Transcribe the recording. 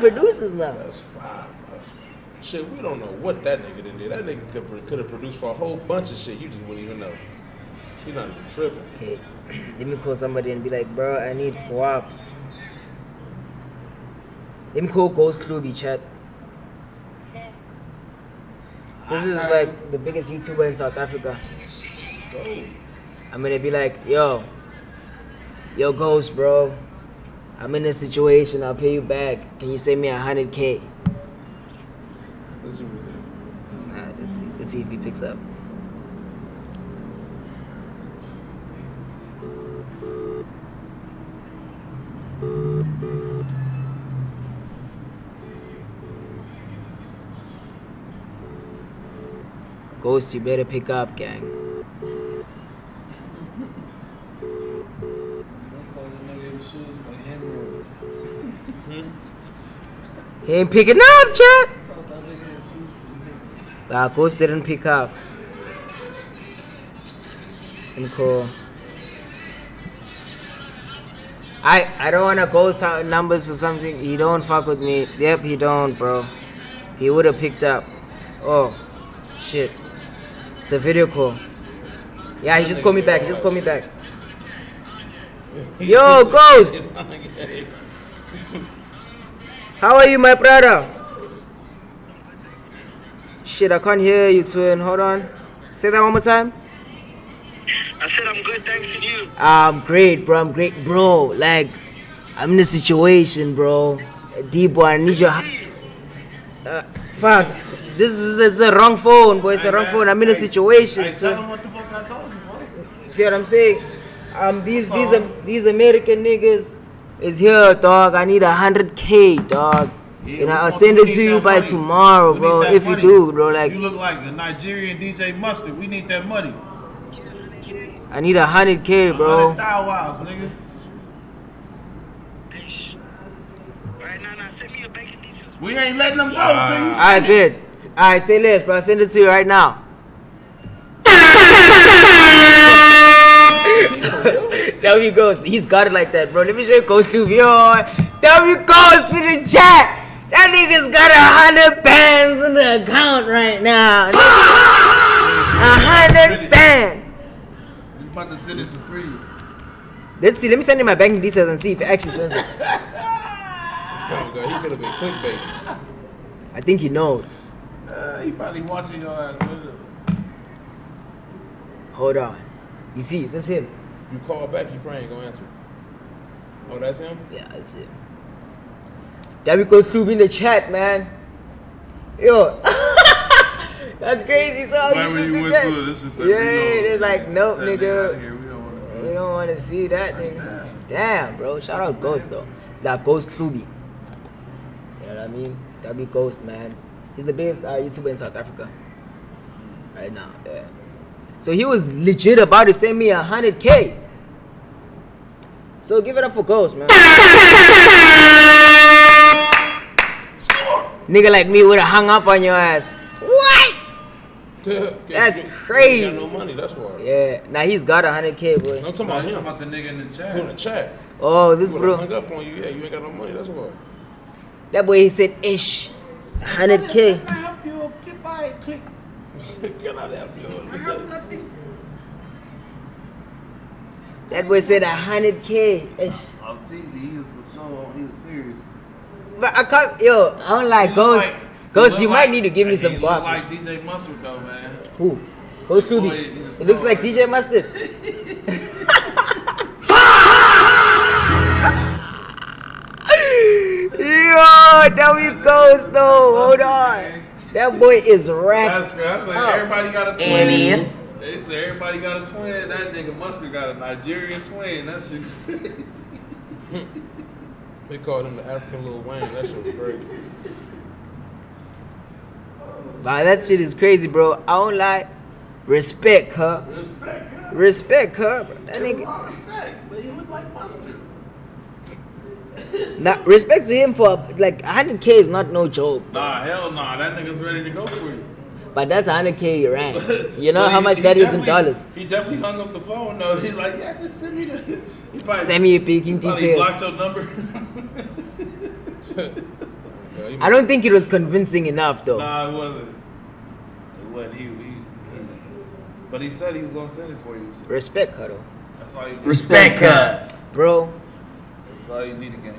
5 producers now. That's 5. Shit, we don't know what that nigga did. That nigga could have produced for a whole bunch of shit. You just wouldn't even know. He's not even tripping. Okay, let me call somebody and be like, bro, I need guap. Let me call Ghost Hlubi, chat. This is like the biggest YouTuber in South Africa. I'm gonna be like, yo, Ghost, bro. I'm in a situation. I'll pay you back. Can you send me 100K? Let's see what he's saying. Alright, let's see if he picks up. Ghost, you better pick up, gang. That's all the nigga in shoes like hemorrhoids. He ain't picking up, chat. That's all that nigga in shoes. Ghost didn't pick up. And cool. I don't wanna Ghost out numbers for something. He don't fuck with me. Yep, he don't, bro. He would have picked up. Oh, shit. It's a video call. Yeah, he just called me back. He just called me back. Yo, Ghost! How are you, my brother? Shit, I can't hear you, twin. Hold on. Say that one more time. I said I'm good, thanks, and you? I'm great, bro. I'm great, bro. Like, I'm in a situation, bro. D-boy, I need your... fuck. This is the wrong phone, boy. It's the wrong phone. I'm in a situation. Hey, tell him what the fuck I told you, bro. See what I'm saying? These American niggas is here, dog. I need 100K, dog. Yeah, and I'll send it to you by money. tomorrow, bro. If money. you do, bro, like you look like a Nigerian DJ Mustard. We need that money. I need 100K, bro. 100,000 wows, nigga. Right now, send me your banking details. We ain't letting them go until you I send it. bet. Alright, say less, bro. I'll send it to you right now. W Ghost, he's got it like that, bro. Let me show you Ghost to yo. W Ghost to the chat. That nigga's got 100 bands in the account right now. 100 bands. He's about to send it to free. Let's see. Let me send him my banking details and see if he actually sends it. Oh god, he could have been clickbait. I think he knows. He probably watching your ass. Hold on. You see, that's him. You call back, he probably ain't gonna answer. Oh, that's him? Yeah, that's him. W Ghost Hlubi in the chat, man. Yo. That's crazy. So Why when you went to it, it's just like, yeah, it's like, nope, that nigga. out here, we don't want to see. We don't want to see that, nigga. Damn, bro. Shout out Ghost, though. That Ghost Hlubi. You know what I mean? W Ghost, man. He's the biggest YouTuber in South Africa. Right now, yeah. So he was legit about to send me 100K. So give it up for Ghost, man. Nigga like me would have hung up on your ass. What? That's crazy. He ain't got no money, that's why. Yeah, now he's got 100K, boy. I'm talking about I'm him. about the nigga in the chat. Who in the chat? Oh, this He bro. hung up on you. Yeah, you ain't got no money, that's why. That boy, he said, ish, 100K. Can I help you? Get by it, click. Can I help you? I have nothing. That boy said 100K. Ish. Oh, teasy, he was serious. But I can't, yo, I don't like Ghost. Ghost, you might need to give me some guap. guap. Like DJ Mustard though, man. Who? Ghost Hlubi. Boy, he's a It looks like star, DJ Mustard. Yo, W Ghost though. Hold on. That boy is That's rapping. good. That's like everybody got a twin. Alias. They say everybody got a twin. That nigga Mustard got a Nigerian twin. That shit crazy. They called him the African Lil Wayne. That shit was great. Wow, that shit is crazy, bro. I don't lie. Respect, huh? Respect, huh? Respect, huh? That Give a nigga. lot of respect, but you look like Mustard. Now, respect to him for like 100K is not no joke. Nah, hell nah. That nigga's ready to go for you. But that's 100K you ran. You know But how much that is in dollars. He definitely hung up the phone though. He's like, yeah, just send me the. He probably, Send me your peeking probably details. blocked your number. I don't think it was convincing enough though. Nah, it wasn't. It wasn't. But he said he was gonna send it for you. So Respect, Cuddle. that's all you need. Respect, cut. Bro, That's all you need again.